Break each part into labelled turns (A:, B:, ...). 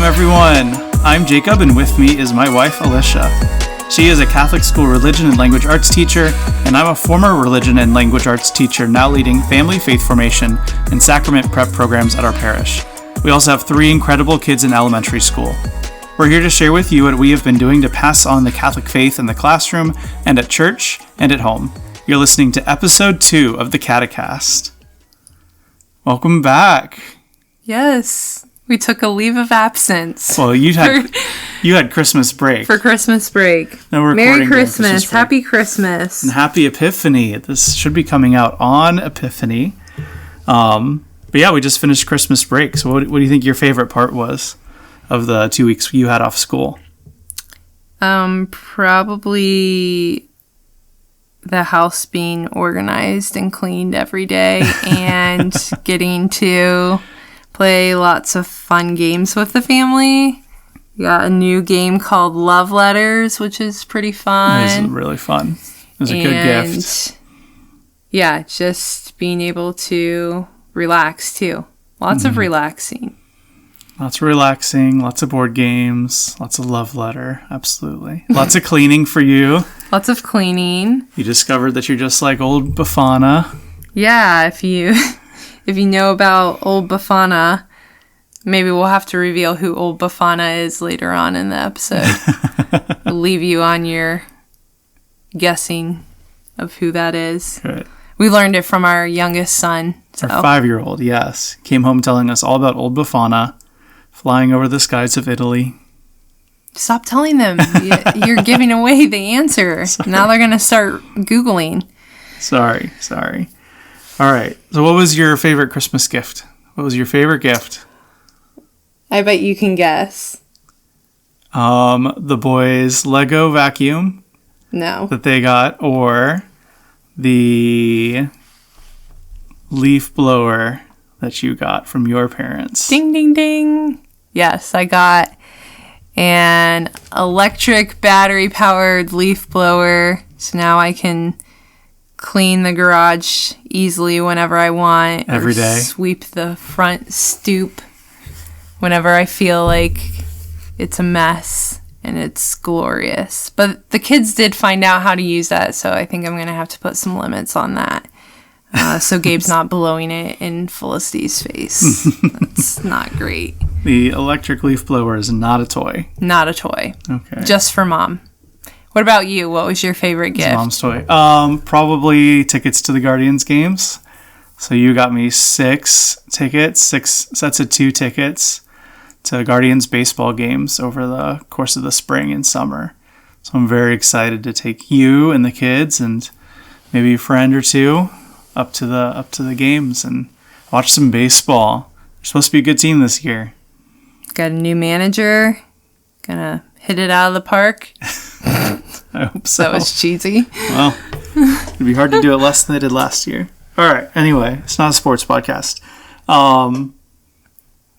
A: everyone. I'm Jacob, and with me is my wife, Alicia. She is a Catholic school religion and language arts teacher, and I'm a former religion and language arts teacher now leading family faith formation and sacrament prep programs at our parish. We also have 3 incredible kids in elementary school. We're here to share with you what we have been doing to pass on the Catholic faith in the classroom and at church and at home. You're listening to episode 2 of the Catecast. Welcome back.
B: Yes, we took a leave of absence.
A: Well, you had Christmas break.
B: For Christmas break. Merry Christmas, Happy Christmas.
A: And Happy Epiphany. This should be coming out on Epiphany. But yeah, we just finished Christmas break. So what do you think your favorite part was of the 2 weeks you had off school?
B: Probably the house being organized and cleaned every day and getting to play lots of fun games with the family. We got a new game called Love Letters, which is pretty fun.
A: It is really fun. It was a good gift.
B: Yeah, just being able to relax too. Lots of relaxing.
A: Lots of relaxing, lots of board games, lots of love letter. Absolutely. Lots of cleaning for you.
B: Lots of cleaning.
A: You discovered that you're just like Old Befana. Yeah,
B: if you know about Old Befana, maybe we'll have to reveal who Old Befana is later on in the episode. We'll leave you on your guessing of who that is.
A: Good.
B: We learned it from our youngest son.
A: So. Our 5-year-old, yes. Came home telling us all about Old Befana flying over the skies of Italy.
B: Stop telling them. You're giving away the answer. Sorry. Now they're going to start Googling.
A: Sorry. All right. So what was your favorite Christmas gift? What was your favorite gift?
B: I bet you can guess.
A: The boys' Lego vacuum.
B: No.
A: That they got, or the leaf blower that you got from your parents.
B: Ding, ding, ding. Yes, I got an electric battery-powered leaf blower. So now I can clean the garage easily whenever I want.
A: Every day.
B: Sweep the front stoop whenever I feel like it's a mess and it's glorious. But the kids did find out how to use that, so I think I'm going to have to put some limits on that. So Gabe's not blowing it in Felicity's face. That's not great.
A: The electric leaf blower is not a toy.
B: Not a toy.
A: Okay.
B: Just for Mom. What about you? What was your favorite gift?
A: It's Mom's toy. Probably tickets to the Guardians games. So you got me 6 tickets, 6 sets of 2 tickets to Guardians baseball games over the course of the spring and summer. So I'm very excited to take you and the kids and maybe a friend or two up to the games and watch some baseball. They're supposed to be a good team this year.
B: Got a new manager. Gonna hit it out of the park.
A: I hope so.
B: That was cheesy.
A: Well, it'd be hard to do it less than they did last year. All right. Anyway, it's not a sports podcast.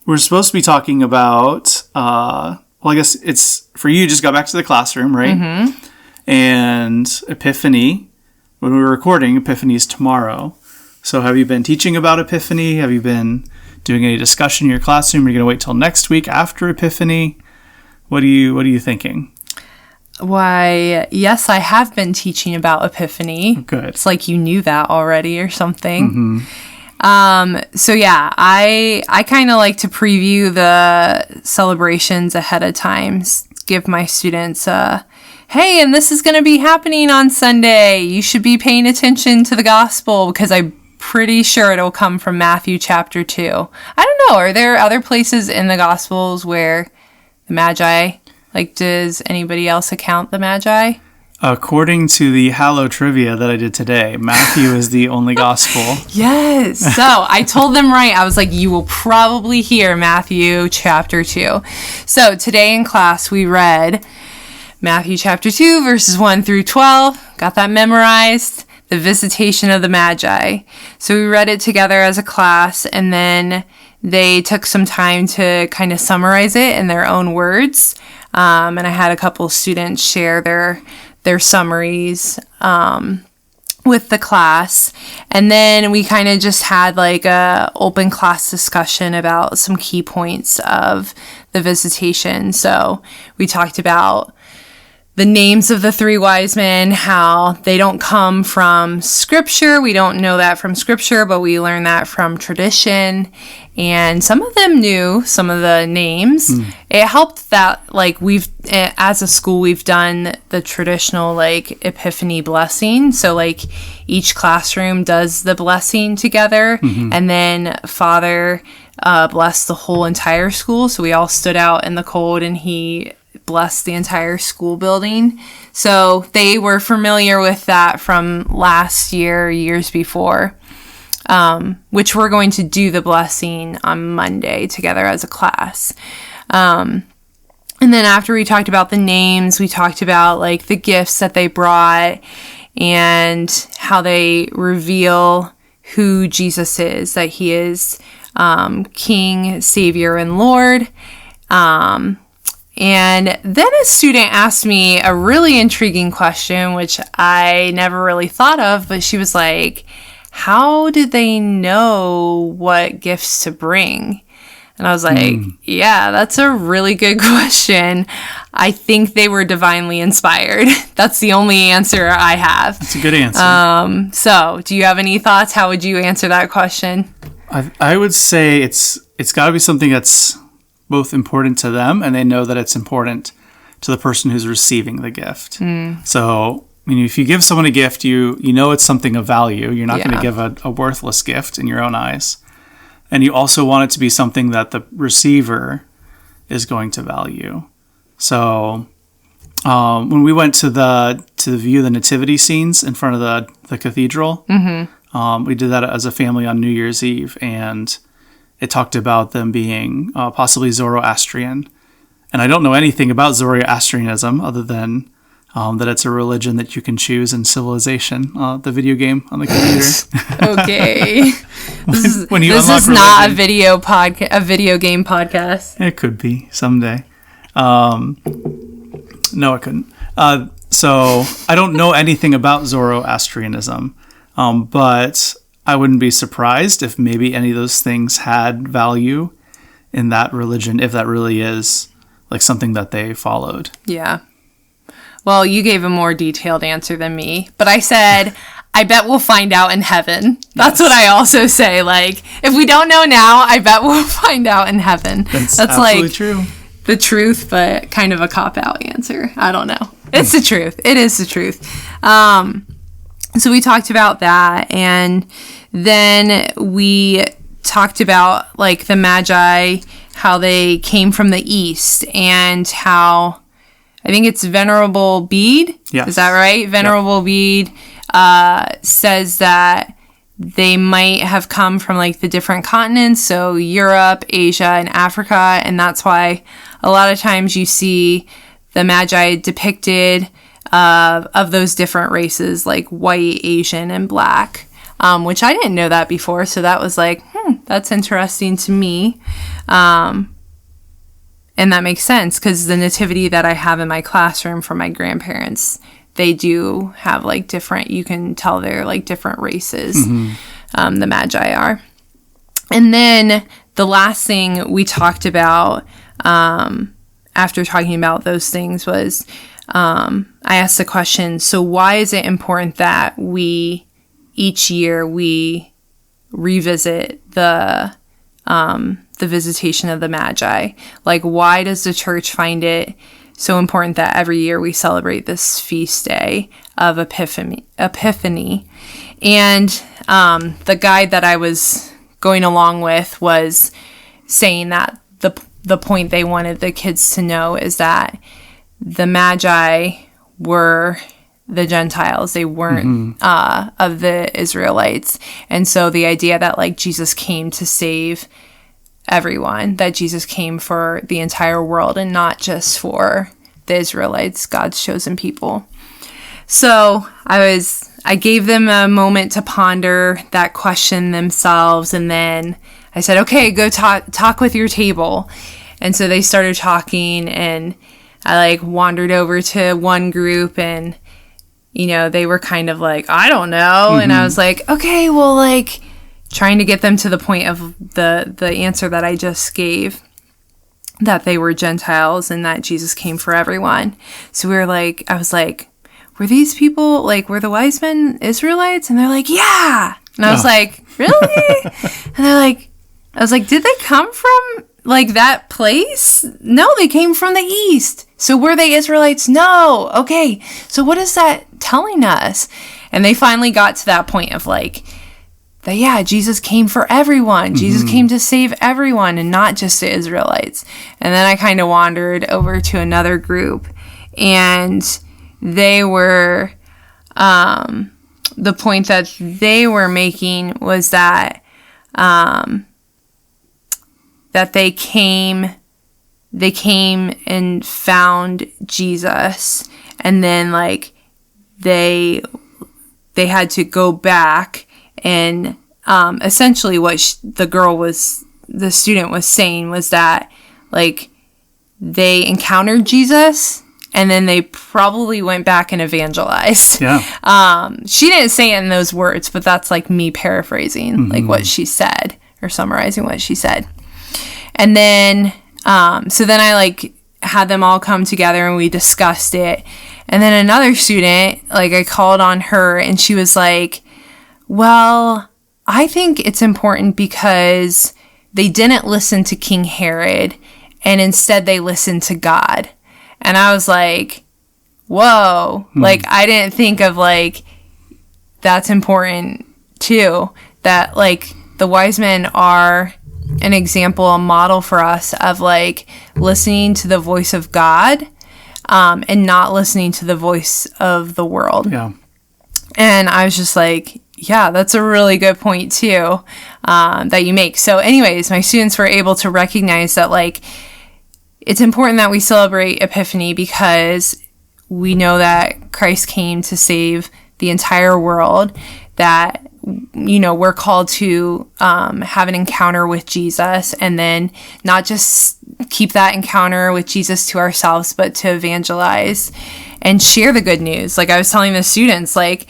A: We're supposed to be talking about, I guess it's for you, just got back to the classroom, right?
B: Mm-hmm.
A: And Epiphany. When we were recording, Epiphany is tomorrow. So have you been teaching about Epiphany? Have you been doing any discussion in your classroom? Are you going to wait till next week after Epiphany? What are you thinking?
B: Why, yes, I have been teaching about Epiphany.
A: Good.
B: It's like you knew that already or something. Mm-hmm. So yeah, I kind of like to preview the celebrations ahead of time. Give my students hey, and this is going to be happening on Sunday. You should be paying attention to the gospel because I'm pretty sure it'll come from Matthew chapter 2. I don't know. Are there other places in the gospels where the Magi, does anybody else account the Magi?
A: According to the Hallow trivia that I did today, Matthew is the only gospel.
B: Yes. So I told them right. I was like, you will probably hear Matthew chapter 2. So today in class we read Matthew chapter 2, verses 1 through 12. Got that memorized. The visitation of the Magi. So we read it together as a class, and then they took some time to kind of summarize it in their own words. And I had a couple students share their summaries with the class. And then we kind of just had like a open class discussion about some key points of the visitation. So we talked about the names of the three wise men, how they don't come from scripture. We don't know that from scripture, but we learn that from tradition. And some of them knew some of the names. It helped that, like, as a school, we've done the traditional, like, Epiphany blessing. So, like, each classroom does the blessing together. And then Father blessed the whole entire school. So we all stood out in the cold, and he blessed the entire school building. So they were familiar with that from last year, years before, which we're going to do the blessing on Monday together as a class. And then after we talked about the names, we talked about like the gifts that they brought and how they reveal who Jesus is, that he is King, Savior, and Lord. And then a student asked me a really intriguing question, which I never really thought of, but she was like, how did they know what gifts to bring? And I was like, yeah, that's a really good question. I think they were divinely inspired. That's the only answer I have.
A: That's a good answer.
B: So do you have any thoughts? How would you answer that question?
A: I would say it's got to be something that's both important to them, and they know that it's important to the person who's receiving the gift. So, I mean, if you give someone a gift, you know it's something of value. You're not going to give a worthless gift in your own eyes. And you also want it to be something that the receiver is going to value. So, when we went to view the nativity scenes in front of the cathedral, we did that as a family on New Year's Eve, and it talked about them being possibly Zoroastrian. And I don't know anything about Zoroastrianism other than that it's a religion that you can choose in Civilization, the video game on the computer.
B: Okay. This is not a video game podcast.
A: It could be someday. No, it couldn't. So I don't know anything about Zoroastrianism, but I wouldn't be surprised if maybe any of those things had value in that religion, if that really is like something that they followed.
B: Yeah. Well, you gave a more detailed answer than me, but I said, I bet we'll find out in heaven. That's what I also say. Like, if we don't know now, I bet we'll find out in heaven. That's
A: absolutely
B: like
A: true.
B: The truth, but kind of a cop-out answer. I don't know. It's the truth. It is the truth. So we talked about that, and then we talked about like the Magi, how they came from the East, and how I think it's Venerable Bede.
A: Yes.
B: Is that right? Venerable Bede says that they might have come from like the different continents, so Europe, Asia, and Africa, and that's why a lot of times you see the Magi depicted of those different races, like white, Asian, and black, which I didn't know that before. So that was like, that's interesting to me. And that makes sense because the nativity that I have in my classroom from my grandparents, they do have like different, you can tell they're like different races, the Magi are. And then the last thing we talked about after talking about those things was, I asked the question, so why is it important that each year we revisit the visitation of the Magi? Like, why does the church find it so important that every year we celebrate this feast day of Epiphany? And the guide that I was going along with was saying that the point they wanted the kids to know is that the Magi were the Gentiles. They weren't of the Israelites. And so the idea that like Jesus came to save everyone, that Jesus came for the entire world and not just for the Israelites, God's chosen people. So I gave them a moment to ponder that question themselves, and then I said, okay, go talk with your table. And so they started talking, and I like wandered over to one group, and they were kind of like, I don't know. And I was like, okay, well, like, trying to get them to the point of the answer that I just gave, that they were Gentiles and that Jesus came for everyone. So I was like, were these people, like, were the wise men Israelites? And they're like, yeah. And I was like, really? And I was like, did they come from, like, that place? No, they came from the east. So were they Israelites? No. Okay. So what is that telling us? And they finally got to that point of, like, that, yeah, Jesus came for everyone. Jesus came to save everyone and not just the Israelites. And then I kind of wandered over to another group, and they were, the point that they were making was that, that they came and found Jesus, and then, like, they had to go back, and essentially what the student was saying was that, like, they encountered Jesus and then they probably went back and evangelized.
A: Yeah.
B: She didn't say it in those words, but that's, like, me paraphrasing like what she said, or summarizing what she said. And then so then I, like, had them all come together and we discussed it. And then another student, like, I called on her, and she was like, well, I think it's important because they didn't listen to King Herod, and instead they listened to God. And I was like, whoa, like, I didn't think of, like, that's important too, that, like, the wise men are an example, a model for us of, like, listening to the voice of God, and not listening to the voice of the world.
A: Yeah.
B: And I was just like, yeah, that's a really good point too, that you make. So anyways, my students were able to recognize that, like, it's important that we celebrate Epiphany because we know that Christ came to save the entire world, that, we're called to have an encounter with Jesus, and then not just keep that encounter with Jesus to ourselves, but to evangelize and share the good news. Like I was telling the students, like,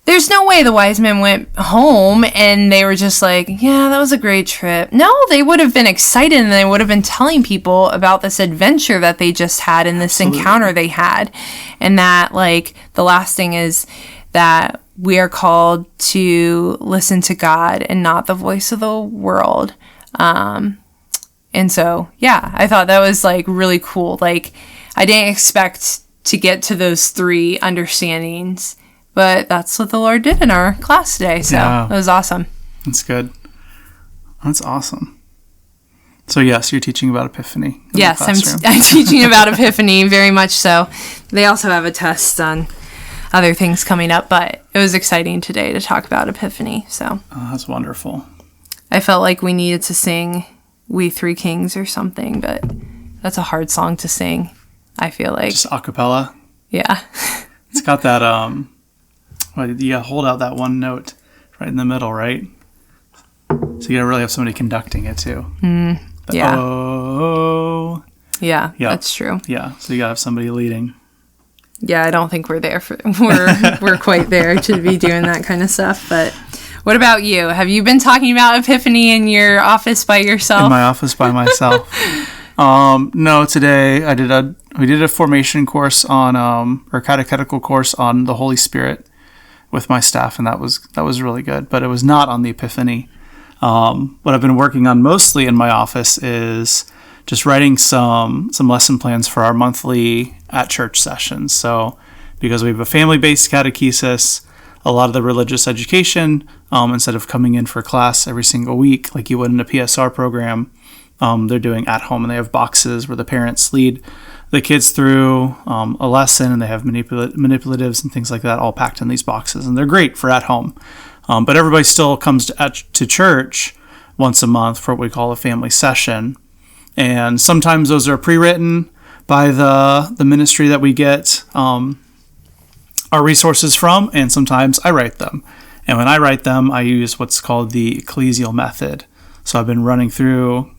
B: there's no way the wise men went home and they were just like, yeah, that was a great trip. No, they would have been excited, and they would have been telling people about this adventure that they just had and this encounter they had. And that, like, the last thing is that we are called to listen to God and not the voice of the world. And so, yeah, I thought that was, like, really cool. Like, I didn't expect to get to those three understandings, but that's what the Lord did in our class today. So It was awesome.
A: That's good. That's awesome. So yes, you're teaching about Epiphany.
B: Yes, I'm teaching about Epiphany, very much so. They also have a test on other things coming up, but it was exciting today to talk about Epiphany. So
A: that's wonderful.
B: I felt like we needed to sing We Three Kings or something, but that's a hard song to sing, I feel like.
A: Just a cappella?
B: Yeah.
A: It's got that, you gotta hold out that one note right in the middle, right? So you gotta really have somebody conducting it too.
B: Yeah.
A: Oh.
B: Yeah, that's true.
A: Yeah, so you gotta have somebody leading.
B: Yeah, I don't think we're there we're quite there to be doing that kind of stuff. But what about you? Have you been talking about Epiphany in your office by yourself?
A: In my office by myself. No, today we did a formation course on or catechetical course on the Holy Spirit with my staff, and that was really good. But it was not on the Epiphany. What I've been working on mostly in my office is just writing some lesson plans for our monthly at church sessions. So because we have a family-based catechesis, a lot of the religious education, instead of coming in for class every single week like you would in a PSR program, they're doing at home, and they have boxes where the parents lead the kids through a lesson, and they have manipulatives and things like that all packed in these boxes, and they're great for at home. But everybody still comes to church once a month for what we call a family session. And sometimes those are pre-written by the ministry that we get our resources from, and sometimes I write them. And when I write them, I use what's called the ecclesial method. So I've been running through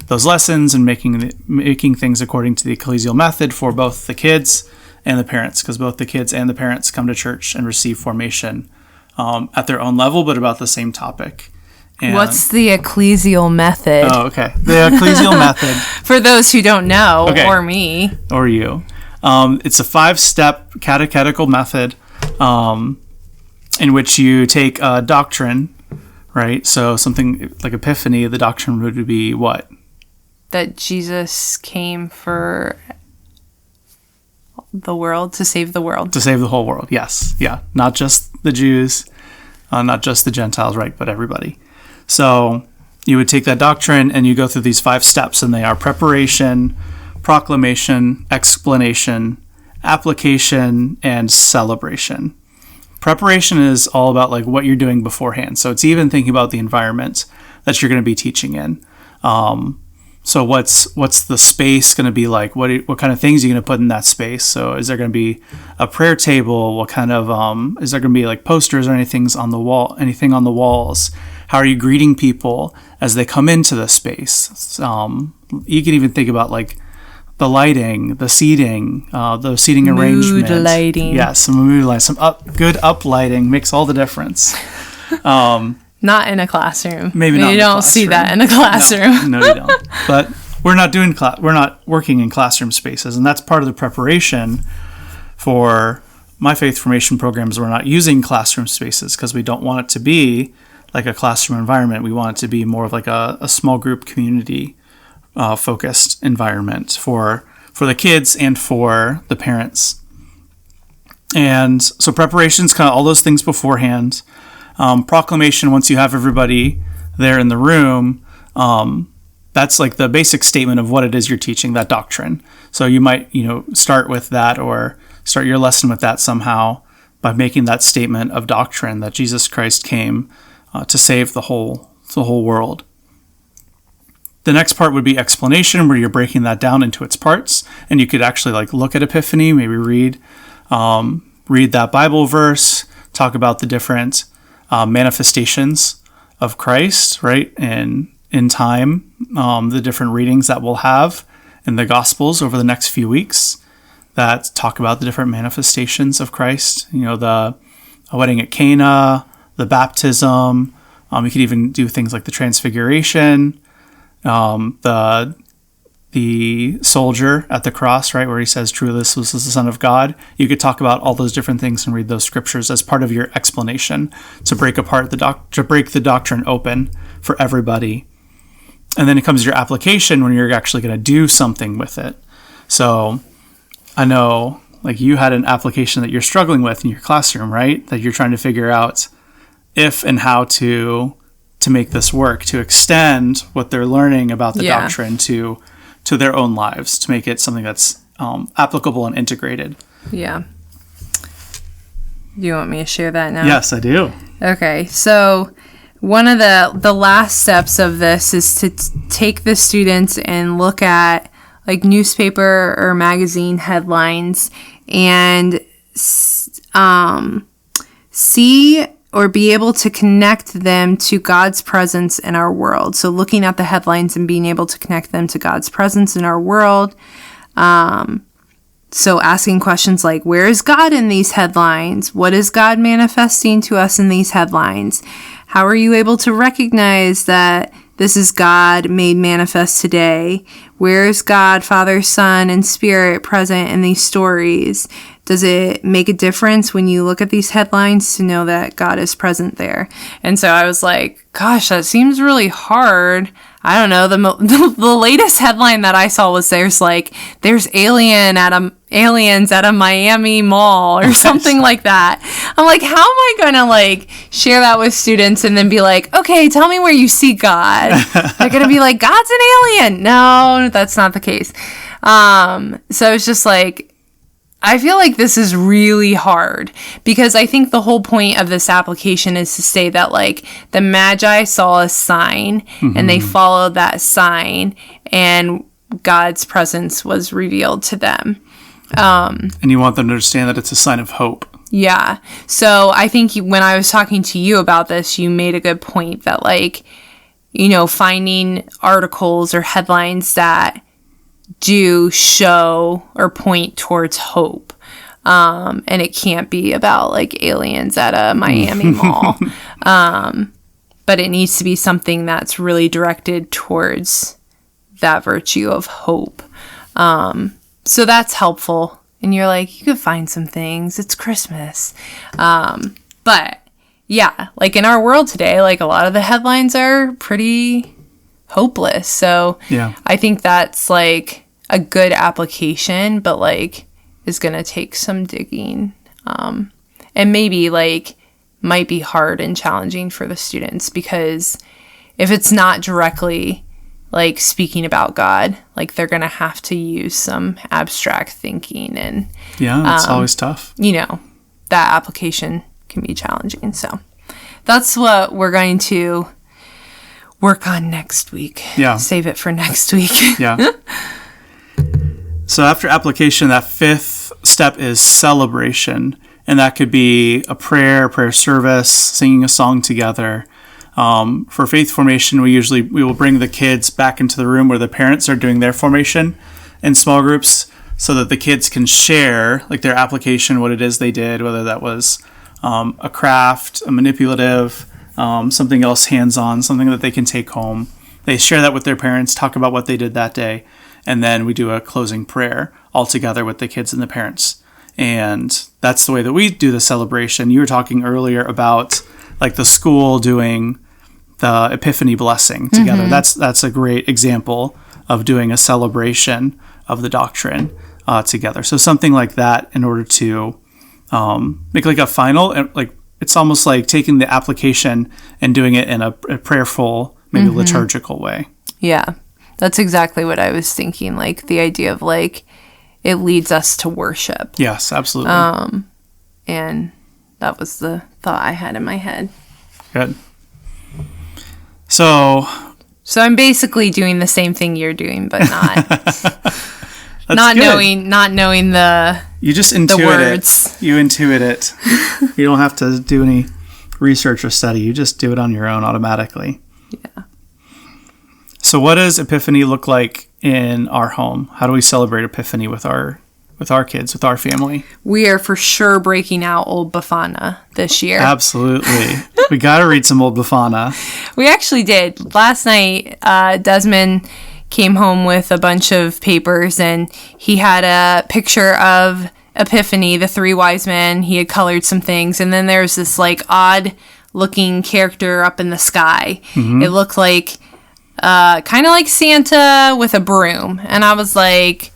A: those lessons and making things according to the ecclesial method for both the kids and the parents, because both the kids and the parents come to church and receive formation at their own level, but about the same topic. And
B: what's the ecclesial method?
A: Oh, okay. The ecclesial method.
B: For those who don't know, or me.
A: Or you. It's a 5-step catechetical method in which you take a doctrine, right? So something like Epiphany, the doctrine would be what?
B: That Jesus came for the world, to save the world.
A: To save the whole world, yes. Yeah, not just the Jews, not just the Gentiles, right, but everybody. So you would take that doctrine and you go through these 5 steps, and they are preparation, proclamation, explanation, application, and celebration. Preparation is all about like what you're doing beforehand. So it's even thinking about the environment that you're going to be teaching in. So what's the space going to be like? What kind of things are you going to put in that space? So is there going to be a prayer table? What kind of is there going to be like posters or anything on the wall? Anything on the walls? How are you greeting people as they come into the space? You can even think about like the lighting, the seating arrangement.
B: Mood lighting.
A: Yes, some mood lighting, some good up lighting makes all the difference.
B: Not in a classroom.
A: Maybe not.
B: You don't see that in a classroom.
A: No, you don't. But we're not working in classroom spaces, and that's part of the preparation for my faith formation programs. We're not using classroom spaces because we don't want it to be like a classroom environment. We want it to be more of like a small group community focused environment for the kids and for the parents. And so preparation's kind of all those things beforehand. Proclamation, once you have everybody there in the room, that's like the basic statement of what it is you're teaching, that doctrine. So you might, start with that or start your lesson with that somehow by making that statement of doctrine that Jesus Christ came to save the whole world. The next part would be explanation, where you're breaking that down into its parts, and you could actually like look at Epiphany, maybe read that Bible verse, talk about the different manifestations of Christ, right? And in time, the different readings that we'll have in the Gospels over the next few weeks that talk about the different manifestations of Christ. The wedding at Cana, the baptism. You could even do things like the Transfiguration, the soldier at the cross, right, where he says, "Truly, this was the Son of God." You could talk about all those different things and read those scriptures as part of your explanation to break apart to break the doctrine open for everybody. And then it comes your application when you're actually going to do something with it. So I know, like, you had an application that you're struggling with in your classroom, right? That you're trying to figure out if and how to make this work, to extend what they're learning about the doctrine to their own lives, to make it something that's applicable and integrated.
B: Yeah. Do you want me to share that now?
A: Yes, I do.
B: Okay, so one of the last steps of this is to take the students and look at like newspaper or magazine headlines and see or be able to connect them to God's presence in our world. So looking at the headlines and being able to connect them to God's presence in our world. So asking questions like, where is God in these headlines? What is God manifesting to us in these headlines? How are you able to recognize that this is God made manifest today? Where is God, Father, Son, and Spirit present in these stories? Does it make a difference when you look at these headlines to know that God is present there? And so I was like, gosh, that seems really hard. I don't know. The latest headline that I saw was there's aliens at a Miami mall or something like that. I'm like, how am I going to like share that with students and then be like, okay, tell me where you see God. They're going to be like, God's an alien. No, that's not the case. So it's just like, I feel like this is really hard because I think the whole point of this application is to say that like the Magi saw a sign and they followed that sign and God's presence was revealed to them.
A: And you want them to understand that it's a sign of hope.
B: Yeah. So I think when I was talking to you about this, you made a good point that like, finding articles or headlines that do show or point towards hope, And it can't be about like aliens at a Miami mall. But it needs to be something that's really directed towards that virtue of hope. So that's helpful. And you're like, you could find some things. It's Christmas. But yeah, like in our world today, like a lot of the headlines are pretty hopeless. So
A: yeah.
B: I think that's like a good application, but like is going to take some digging. And maybe like might be hard and challenging for the students, because if it's not directly like speaking about God, like they're going to have to use some abstract thinking, and
A: yeah, it's always tough.
B: You know, that application can be challenging. So that's what we're going to work on next week.
A: Yeah.
B: Save it for next week.
A: Yeah. So after application, that fifth step is celebration. And that could be a prayer service, singing a song together. For faith formation, we will bring the kids back into the room where the parents are doing their formation in small groups, so that the kids can share like their application, what it is they did, whether that was a craft, a manipulative, something else hands-on, something that they can take home. They share that with their parents, talk about what they did that day, and then we do a closing prayer all together with the kids and the parents. And that's the way that we do the celebration. You were talking earlier about like the school doing the Epiphany blessing together. Mm-hmm. That's a great example of doing a celebration of the doctrine together. So something like that, in order to make like a final, like it's almost like taking the application and doing it in a prayerful, maybe liturgical way.
B: Yeah, that's exactly what I was thinking. Like the idea of like, it leads us to worship.
A: Yes, absolutely.
B: And that was the thought I had in my head.
A: Good. So
B: I'm basically doing the same thing you're doing, but not not
A: good.
B: knowing the
A: you just intuit
B: the words.
A: You intuit it. You don't have to do any research or study. You just do it on your own automatically.
B: Yeah.
A: So what does Epiphany look like in our home? How do we celebrate Epiphany with our kids, with our family? We
B: are for sure breaking out Old Befana this year.
A: Absolutely. We got to read some Old Befana.
B: We actually did. Last night, Desmond came home with a bunch of papers, and he had a picture of Epiphany, the three wise men. He had colored some things, and then there's this like odd looking character up in the sky. Mm-hmm. It looked like kind of like Santa with a broom. And I was like,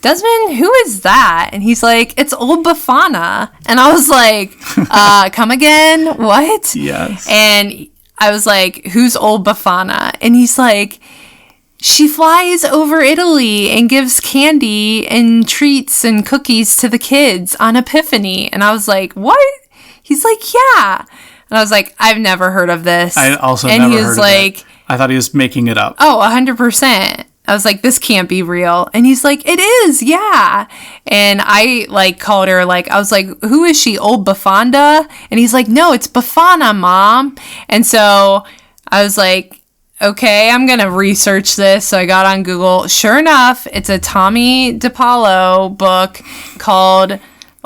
B: Desmond, who is that? And he's like, it's Old Befana. And I was like, come again? What?
A: Yes.
B: And I was like, who's Old Befana? And he's like, she flies over Italy and gives candy and treats and cookies to the kids on Epiphany. And I was like, what? He's like, yeah. And I was like, I've never heard of this.
A: I also never heard of it. And he was
B: like,
A: I thought he was making it up.
B: Oh, 100%. I was like, this can't be real. And he's like, it is, yeah. And I like called her, like, I was like, who is she, Old Befana? And he's like, no, it's Befana, Mom. And so I was like, okay, I'm going to research this. So I got on Google. Sure enough, it's a Tommy DiPaolo book called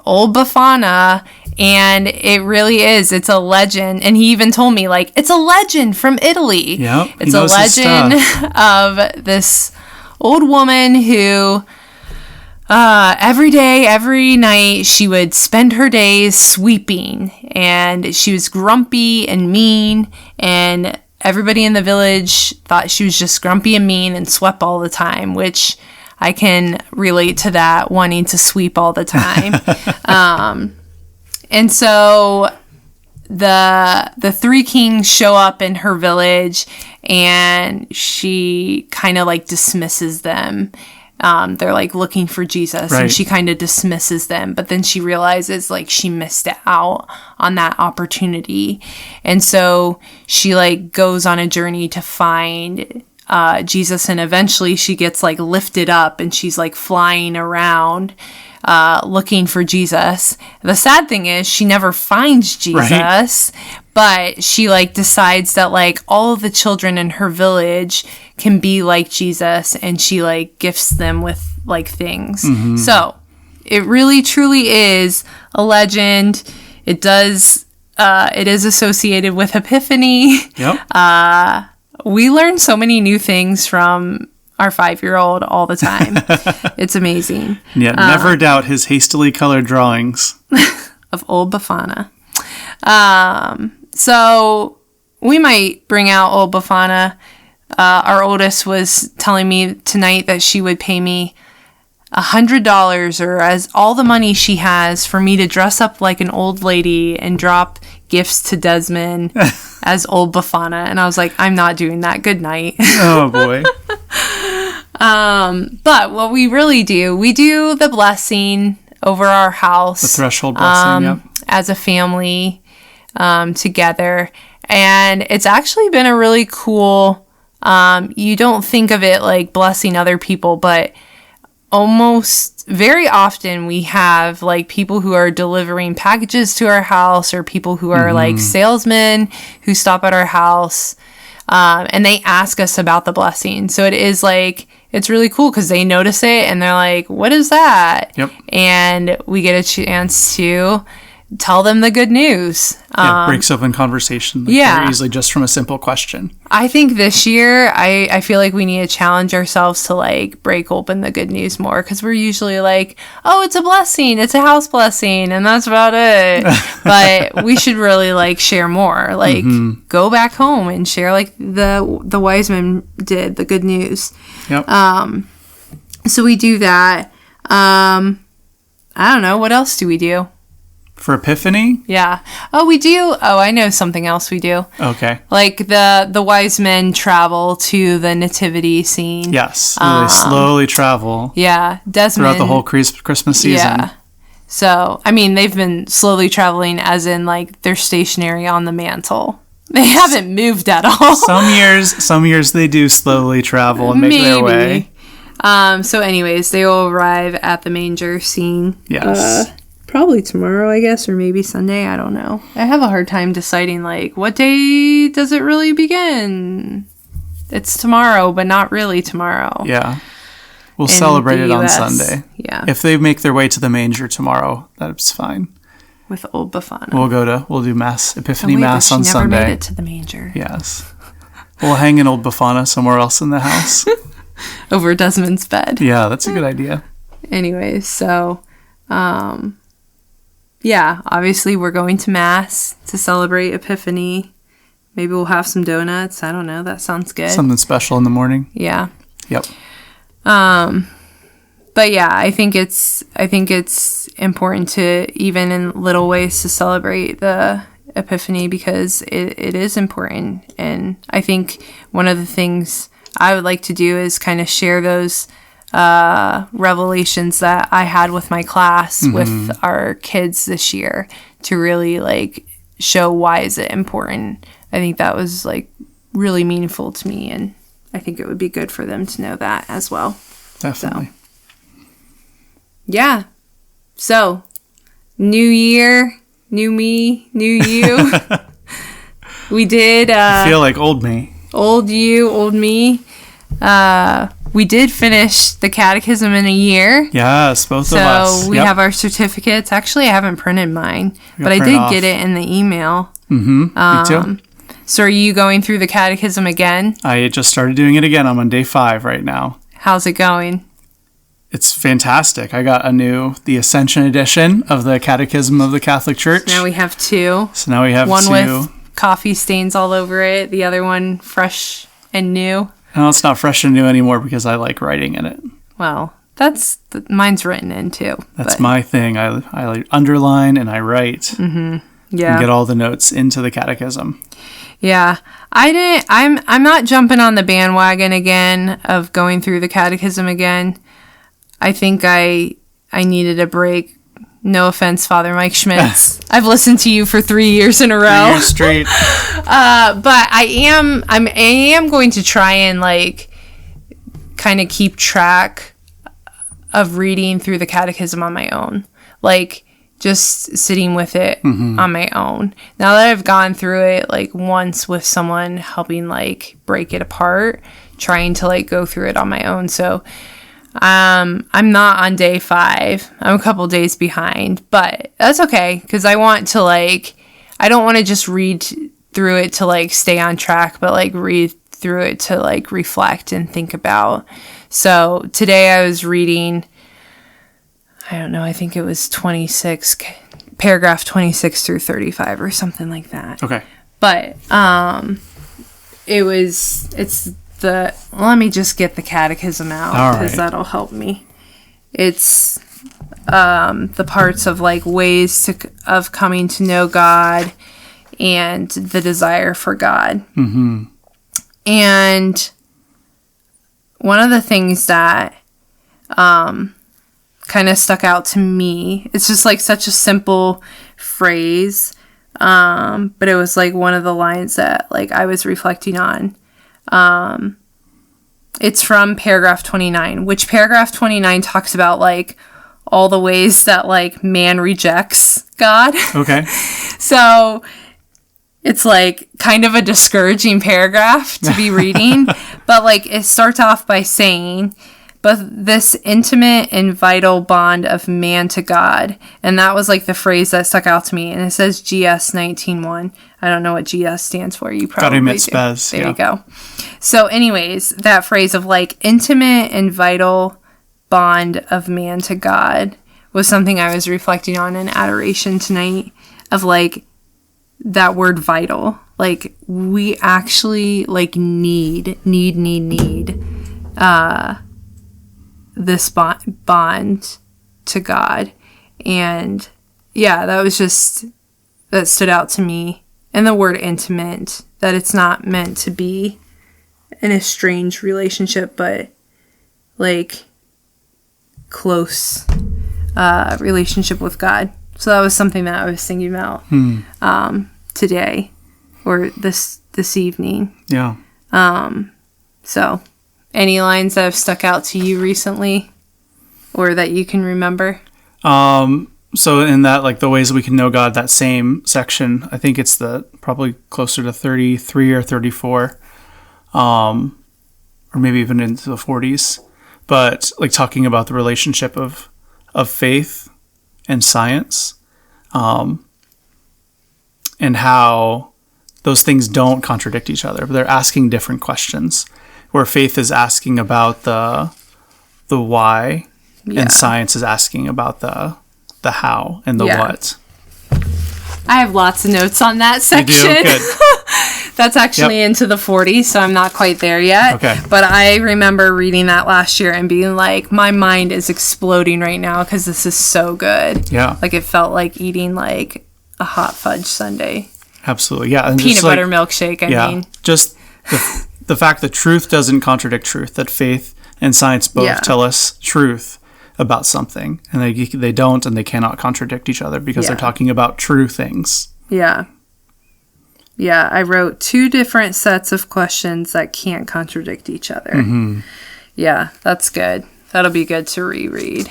B: Old Befana. And it really is. It's a legend. And he even told me, like, it's a legend from Italy.
A: Yep,
B: it's a legend of this old woman who every day, every night, she would spend her days sweeping. And she was grumpy and mean. And everybody in the village thought she was just grumpy and mean and swept all the time, which I can relate to that, wanting to sweep all the time. And so the three kings show up in her village, and she kind of like dismisses them. They're like looking for Jesus, right. And she kind of dismisses them. But then she realizes like she missed out on that opportunity. And so she like goes on a journey to find Jesus, and eventually she gets like lifted up, and she's like flying around looking for Jesus. The sad thing is she never finds Jesus, right. But she like decides that like all of the children in her village can be like Jesus, and she like gifts them with like things. Mm-hmm. So it really truly is a legend. It is associated with Epiphany.
A: Yep.
B: We learn so many new things from our 5-year-old all the time. It's amazing.
A: Yeah, never doubt his hastily colored drawings
B: of Old Befana. So we might bring out Old Befana. Our oldest was telling me tonight that she would pay me $100 or as all the money she has for me to dress up like an old lady and drop gifts to Desmond as Old Befana. And I was like, I'm not doing that. Good night.
A: Oh, boy.
B: But what we really do, we do the blessing over our house.
A: The threshold blessing, yep.
B: As a family together. And it's actually been a really cool, you don't think of it like blessing other people, but almost very often we have like people who are delivering packages to our house or people who are like salesmen who stop at our house and they ask us about the blessing. So it is like, it's really cool because they notice it and they're like, what is that?
A: Yep.
B: And we get a chance to tell them the good news.
A: Yeah, breaks open conversation very easily just from a simple question.
B: I think this year, I feel like we need to challenge ourselves to like break open the good news more because we're usually like, oh, it's a blessing, it's a house blessing, and that's about it. But we should really like share more. Like go back home and share like the wise men did, the good news.
A: Yep.
B: So we do that. I don't know. What else do we do?
A: For Epiphany?
B: Yeah. Oh, we do. Oh, I know something else we do.
A: Okay.
B: Like the wise men travel to the nativity scene.
A: Yes. They slowly travel.
B: Yeah. Desmond.
A: Throughout the whole Christmas season.
B: Yeah. So, I mean, they've been slowly traveling as in like they're stationary on the mantle. They haven't moved at all.
A: Some years they do slowly travel and make their way.
B: So anyways, they will arrive at the manger scene.
A: Yes.
B: Probably tomorrow, I guess, or maybe Sunday. I don't know. I have a hard time deciding, like, what day does it really begin? It's tomorrow, but not really tomorlow.
A: Yeah. We'll celebrate it on Sunday.
B: Yeah.
A: If they make their way to the manger tomorrow, that's fine.
B: With Old Befana.
A: We'll do Mass, Epiphany Mass on Sunday.
B: Never made it to the manger.
A: Yes. We'll hang an Old Befana somewhere else in the house.
B: Over Desmond's bed.
A: Yeah, that's a good idea.
B: Anyways, so... yeah, obviously we're going to Mass to celebrate Epiphany. Maybe we'll have some donuts. I don't know. That sounds good.
A: Something special in the morning.
B: Yeah.
A: Yep.
B: But yeah, I think it's important to, even in little ways, to celebrate the Epiphany because it is important. And I think one of the things I would like to do is kind of share those revelations that I had with my class with our kids this year to really like show why is it important. I think that was like really meaningful to me and I think it would be good for them to know that as well.
A: Definitely.
B: So, yeah. So, new year, new me, new you. We did
A: I feel like old me.
B: Old you, old me. We did finish the catechism in a year.
A: Yes, both of us.
B: So we have our certificates. Actually, I haven't printed mine, but I did get it in the email.
A: Me too.
B: So are you going through the catechism again?
A: I just started doing it again. I'm on day 5 right now.
B: How's it going?
A: It's fantastic. I got the Ascension edition of the Catechism of the Catholic Church.
B: Now we have 2.
A: So now we have
B: one
A: 2.
B: One with coffee stains all over it. The other one fresh and new.
A: No, it's not fresh and new anymore because I like writing in it.
B: Well, mine's written in too.
A: That's my thing. I underline and I write.
B: Yeah.
A: And get all the notes into the catechism.
B: Yeah. I'm not jumping on the bandwagon again of going through the catechism again. I think I needed a break. No offense, Father Mike Schmitz. I've listened to you for 3 years in a row.
A: 3 years straight.
B: But I am going to try and like kind of keep track of reading through the catechism on my own. Like just sitting with it on my own. Now that I've gone through it like once with someone helping like break it apart, trying to like go through it on my own. So I'm not on day 5. I'm a couple days behind, but that's okay because I want to I don't want to just read through it to stay on track, but read through it to reflect and think about. So today I was reading, I don't know, I think it was paragraph 26 through 35 or something like that.
A: Okay.
B: But let me just get the catechism out because that'll help me. It's the parts of ways of coming to know God and the desire for God.
A: Mm-hmm.
B: And one of the things that kind of stuck out to me, it's just such a simple phrase, but it was one of the lines that I was reflecting on. It's from paragraph 29, which paragraph 29 talks about all the ways that man rejects God.
A: Okay.
B: So it's kind of a discouraging paragraph to be reading, but it starts off by saying, but this intimate and vital bond of man to God. And that was the phrase that stuck out to me. And it says GS 19.1. I don't know what GS stands for. You probably do.
A: Spes,
B: there you go. So anyways, that phrase of intimate and vital bond of man to God was something I was reflecting on in adoration tonight of that word vital. We actually need this bond to God. And yeah, that stood out to me. And the word intimate, that it's not meant to be an estranged relationship, but close relationship with God. So that was something that I was thinking about today or this evening.
A: Yeah.
B: So any lines that have stuck out to you recently or that you can remember?
A: So in that, the ways we can know God, that same section, I think it's probably closer to 33 or 34, or maybe even into the 40s. But talking about the relationship of faith and science, and how those things don't contradict each other, but they're asking different questions. Where faith is asking about the why, and science is asking about the how and the what.
B: I have lots of notes on that section.
A: You do? Good.
B: That's actually into the 40s, so I'm not quite there yet.
A: Okay.
B: But I remember reading that last year and being my mind is exploding right now because this is so good.
A: Yeah.
B: It felt like eating a hot fudge sundae.
A: Absolutely. Yeah. And
B: Peanut butter milkshake, I mean.
A: Just the fact that truth doesn't contradict truth, that faith and science both tell us truth about something, and they don't and they cannot contradict each other because they're talking about true things.
B: Yeah. Yeah, I wrote 2 different sets of questions that can't contradict each other.
A: Mm-hmm.
B: Yeah, that's good. That'll be good to reread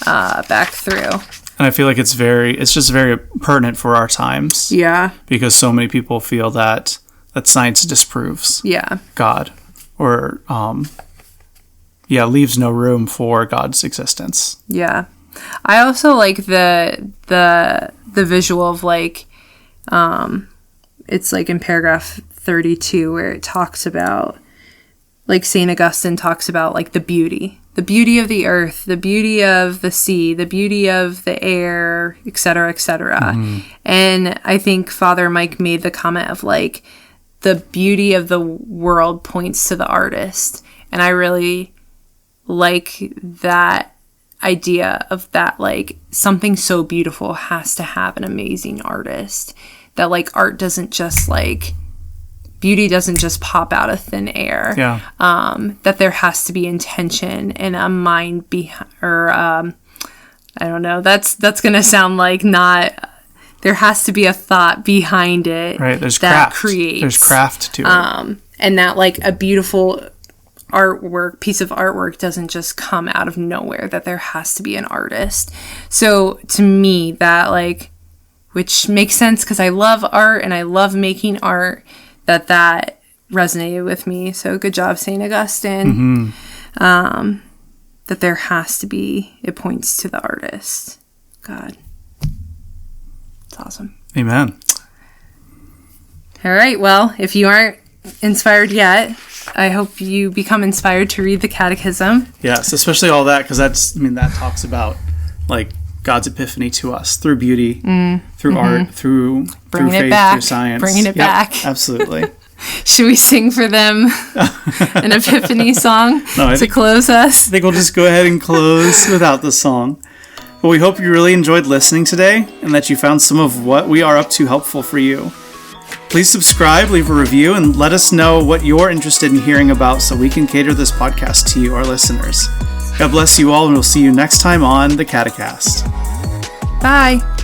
B: back through.
A: And I feel like it's just very pertinent for our times.
B: Yeah.
A: Because so many people feel that science disproves God, or leaves no room for God's existence. Yeah.
B: I also like the visual of it's in paragraph 32 where it talks about St. Augustine talks about the beauty of the earth, the beauty of the sea, the beauty of the air, etc., etc. Mm-hmm. And I think Father Mike made the comment of the beauty of the world points to the artist. And I really like that idea of that, something so beautiful has to have an amazing artist. That art doesn't just beauty doesn't just pop out of thin air.
A: Yeah.
B: That there has to be intention and a mind I don't know. That's gonna sound not. There has to be a thought behind it.
A: Right. There's
B: that
A: craft.
B: Creates.
A: There's craft to it.
B: And that a beautiful piece of artwork doesn't just come out of nowhere. That there has to be an artist. So to me, that which makes sense because I love art and I love making art, that resonated with me. So good job, St. Augustine.
A: Mm-hmm.
B: that there has to be, it points to the artist, God. It's awesome.
A: Amen.
B: All right. Well, if you aren't inspired yet, I hope you become inspired to read the Catechism.
A: Yes, especially all that, because that talks about like God's epiphany to us through beauty, through art, through faith, through science.
B: Bringing it back.
A: Absolutely.
B: Should we sing for them an Epiphany song to close us?
A: I think we'll just go ahead and close without the song. But we hope you really enjoyed listening today and that you found some of what we are up to helpful for you. Please subscribe, leave a review, and let us know what you're interested in hearing about so we can cater this podcast to you, our listeners. God bless you all, and we'll see you next time on the Catecast.
B: Bye.